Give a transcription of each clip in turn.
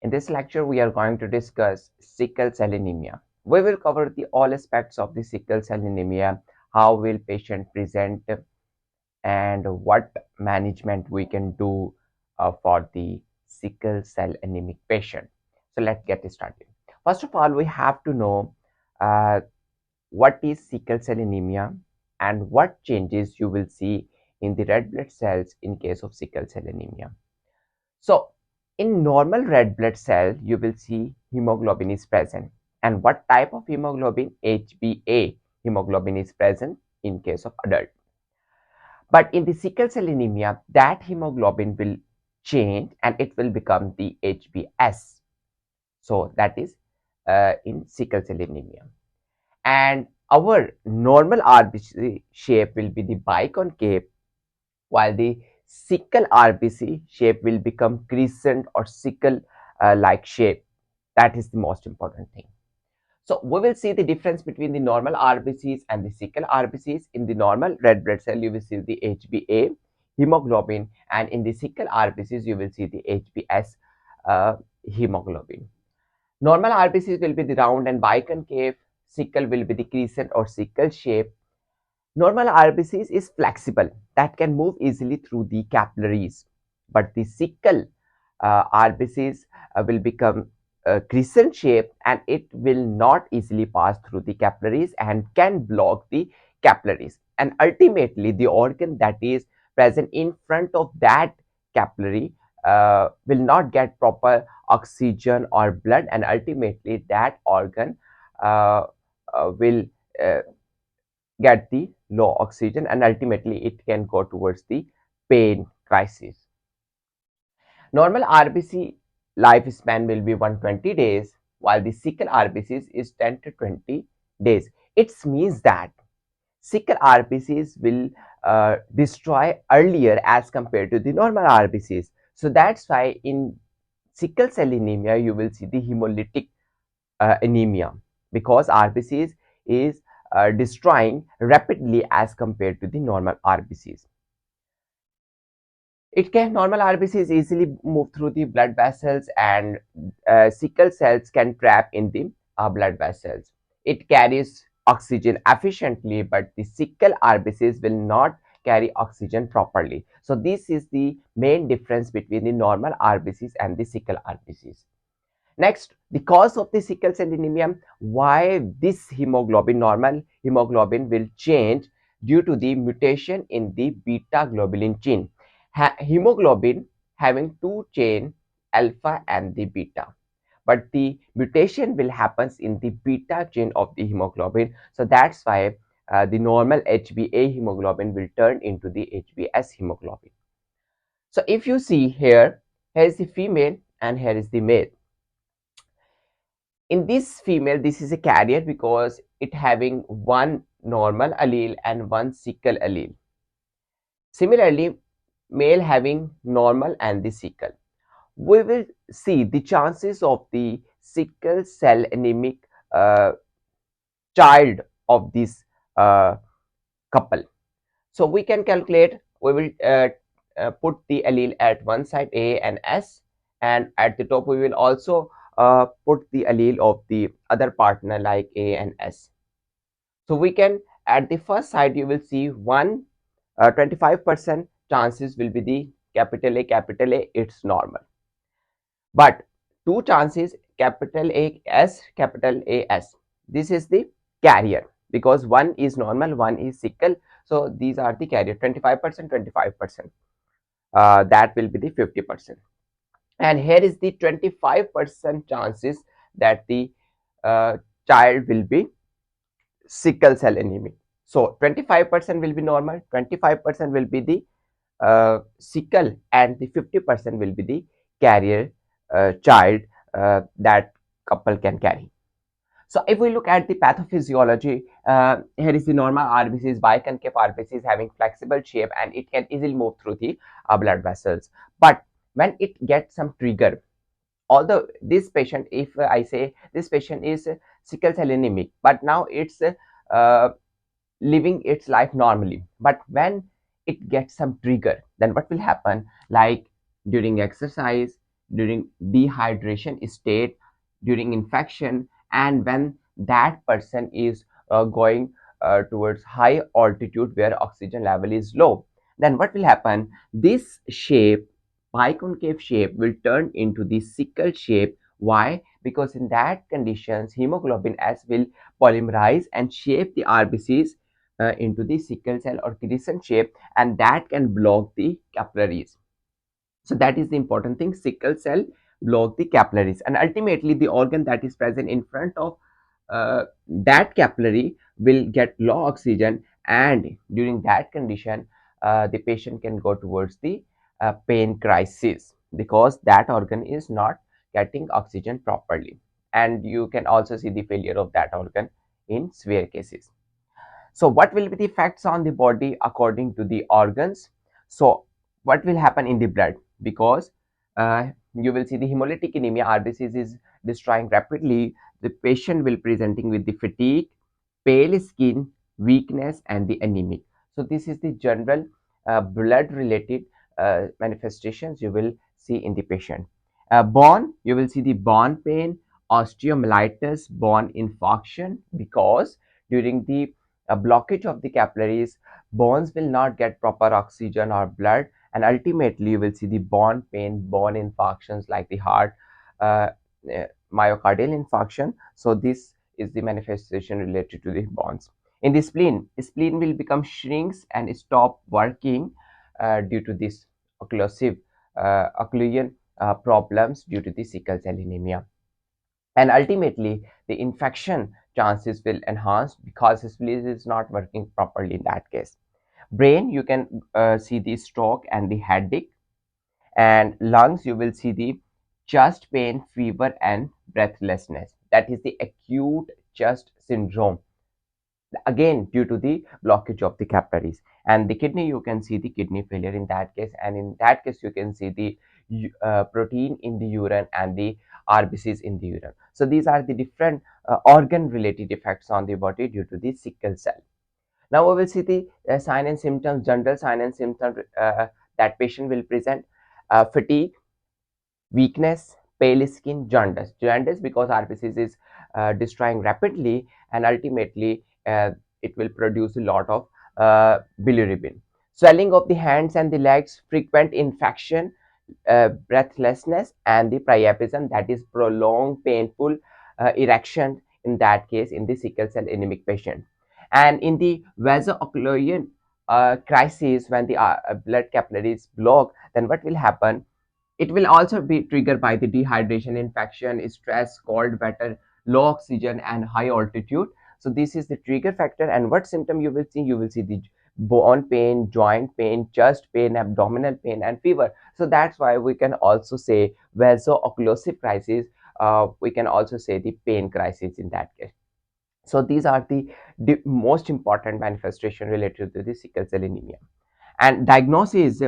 In this lecture, we are going to discuss sickle cell anemia. We will cover the all aspects of the sickle cell anemia, how will patient present, and what management we can do for the sickle cell anemic patient. So let's get started. First of all, we have to know uh, what is sickle cell anemia and what changes you will see in the red blood cells in case of sickle cell anemia. So, in normal red blood cell, you will see hemoglobin is present. And what type of hemoglobin? HbA hemoglobin is present in case of adult. But in the sickle cell anemia, that hemoglobin will change and it will become the HbS. So that is in sickle cell anemia. And our normal RBC shape will be the biconcave, while the sickle RBC shape will become crescent or sickle like shape. That is the most important thing. So we will see the difference between the normal RBCs and the sickle RBCs. In the normal red blood cell, you will see the HbA hemoglobin, and in the sickle RBCs, you will see the HbS hemoglobin. Normal RBCs will be the round and biconcave. Sickle will be the crescent or sickle shape. Normal RBCs is flexible, that can move easily through the capillaries, but the sickle RBCs will become crescent shape and it will not easily pass through the capillaries and can block the capillaries. And ultimately, the organ that is present in front of that capillary will not get proper oxygen or blood, and ultimately that organ uh, will uh, get the low oxygen, and ultimately it can go towards the pain crisis. Normal RBC lifespan will be 120 days, while the sickle RBCs is 10 to 20 days. It means that sickle RBCs will destroy earlier as compared to the normal RBCs. So that's why in sickle cell anemia you will see the hemolytic anemia, because RBCs is destroying rapidly as compared to the normal RBCs. It can normal RBCs easily move through the blood vessels, and sickle cells can trap in the blood vessels. It carries oxygen efficiently, but the sickle RBCs will not carry oxygen properly. So this is the main difference between the normal RBCs and the sickle RBCs. Next, the cause of the sickle cell anemia, why this hemoglobin, normal hemoglobin, will change due to the mutation in the beta globulin gene. Hemoglobin having two chain, alpha and the beta, but the mutation will happens in the beta chain of the hemoglobin. So that's why the normal HbA hemoglobin will turn into the HbS hemoglobin. So if you see here, here is the female and here is the male. In this female, this is a carrier because it having one normal allele and one sickle allele. Similarly, male having normal and the sickle. We will see the chances of the sickle cell anemic uh, child of this uh, couple. So we can calculate, we will put the allele at one side, A and S, and at the top we will also put the allele of the other partner like A and S. So we can, at the first side, you will see 25% chances will be the capital A, it's normal. But two chances, capital A S, capital A S. This is the carrier because one is normal, one is sickle. So these are the carrier, 25%, 25%. That will be the 50%. And here is the 25% chances that the child will be sickle cell anemic. So 25% will be normal, 25% will be the sickle, and the 50% will be the carrier child that couple can carry. So if we look at the pathophysiology, here is the normal RBCs, biconcave RBCs having flexible shape and it can easily move through the blood vessels. But when it gets some trigger, although this patient, if I say this patient is sickle cell anemic, but now it's uh, living its life normally, but when it gets some trigger, then what will happen, like during exercise, during dehydration state, during infection, and when that person is going towards high altitude where oxygen level is low, then what will happen? This shape, biconcave shape, will turn into the sickle shape. Why? Because in that conditions, hemoglobin S will polymerize and shape the RBCs into the sickle cell or crescent shape, and that can block the capillaries. So that is the important thing. Sickle cell block the capillaries, and ultimately the organ that is present in front of that capillary will get low oxygen, and during that condition, the patient can go towards the pain crisis because that organ is not getting oxygen properly, and you can also see the failure of that organ in severe cases. So what will be the effects on the body according to the organs? So what will happen in the blood? Because you will see the hemolytic anemia, RBCs is destroying rapidly. The patient will presenting with the fatigue, pale skin, weakness, and the anemic. So this is the general blood related manifestations you will see in the patient. Bone, you will see the bone pain, osteomyelitis, bone infarction, because during the blockage of the capillaries, bones will not get proper oxygen or blood, and ultimately you will see the bone pain, bone infarctions like the heart, uh, myocardial infarction. So this is the manifestation related to the bones. In the spleen will become shrinks and stop working due to this occlusive occlusion problems due to the sickle cell anemia, and ultimately the infection chances will enhance because the spleen is not working properly in that case. Brain, you can see the stroke and the headache, and lungs, you will see the chest pain, fever, and breathlessness. That is the acute chest syndrome, again due to the blockage of the capillaries. And the kidney, you can see the kidney failure in that case, and in that case you can see the protein in the urine and the RBCs in the urine. So these are the different organ related effects on the body due to the sickle cell. Now we will see the sign and symptoms, general sign and symptoms that patient will present: fatigue, weakness, pale skin, jaundice. Jaundice because RBCs is destroying rapidly, and ultimately it will produce a lot of bilirubin. Swelling of the hands and the legs, frequent infection, breathlessness, and the priapism, that is prolonged painful erection in that case in the sickle cell anemic patient. And in the vasoocclusion crisis, when the blood capillaries block, then what will happen? It will also be triggered by the dehydration, infection, stress, cold weather, low oxygen, and high altitude. So this is the trigger factor. And what symptom you will see? You will see the bone pain, joint pain, chest pain, abdominal pain, and fever. So that's why we can also say vaso-occlusive crisis. We can also say the pain crisis in that case. So these are the most important manifestation related to the sickle cell anemia. And diagnosis,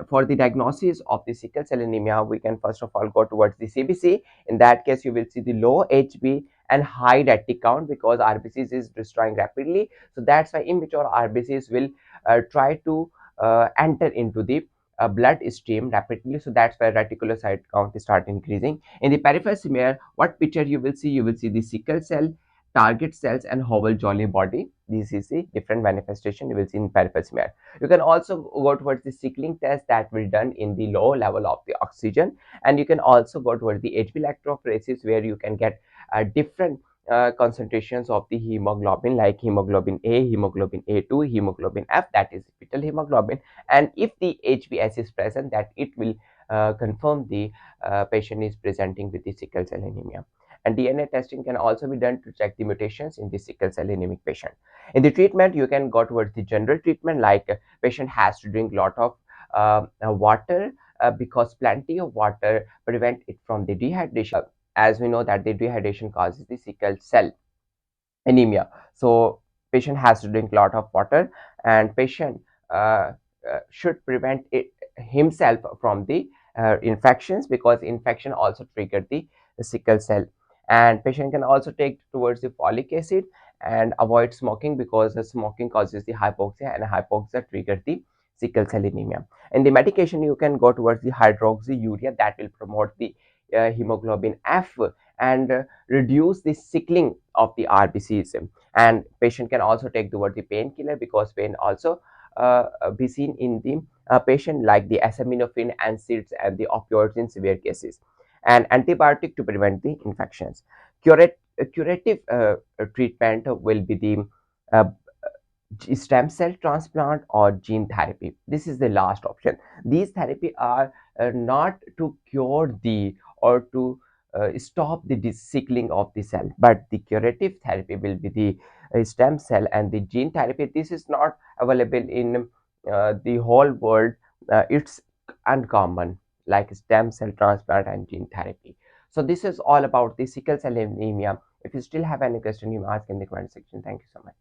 for the diagnosis of the sickle cell anemia, we can first of all go towards the CBC. In that case, you will see the low HB and high retic count because RBCs is destroying rapidly. So that's why immature RBCs will try to enter into the blood stream rapidly. So that's why reticulocyte count start increasing. In the peripheral smear, what picture you will see? You will see the sickle cell, target cells, and whole jolly body. This is the different manifestation you will see in peripheral smear. You can also go towards the sickling test that will done in the low level of the oxygen, and you can also go towards the HB electrophoresis where you can get different concentrations of the hemoglobin like hemoglobin A, hemoglobin A2, hemoglobin F, that is fetal hemoglobin. And if the HbS is present, that it will confirm the patient is presenting with the sickle cell anemia. And DNA testing can also be done to check the mutations in the sickle cell anemic patient. In the treatment, you can go towards the general treatment like patient has to drink lot of water because plenty of water prevent it from the dehydration. As we know that the dehydration causes the sickle cell anemia. So patient has to drink a lot of water, and patient should prevent it himself from the infections because infection also trigger the sickle cell. And patient can also take towards the folic acid and avoid smoking because the smoking causes the hypoxia, and hypoxia trigger the sickle cell anemia. And the medication, you can go towards the hydroxyurea that will promote the hemoglobin F and reduce the sickling of the RBCs. And patient can also take towards the painkiller, because pain also be seen in the patient, like the acetaminophen, NSAIDs, and the opioids in severe cases, and antibiotic to prevent the infections. Curative treatment will be the uh, stem cell transplant or gene therapy. This is the last option. These therapy are not to cure the or to stop the sickling of the cell, but the curative therapy will be the stem cell and the gene therapy. This is not available in the whole world. It's uncommon, like stem cell transplant and gene therapy. So this is all about the sickle cell anemia. If you still have any question, you may ask in the comment section. Thank you so much.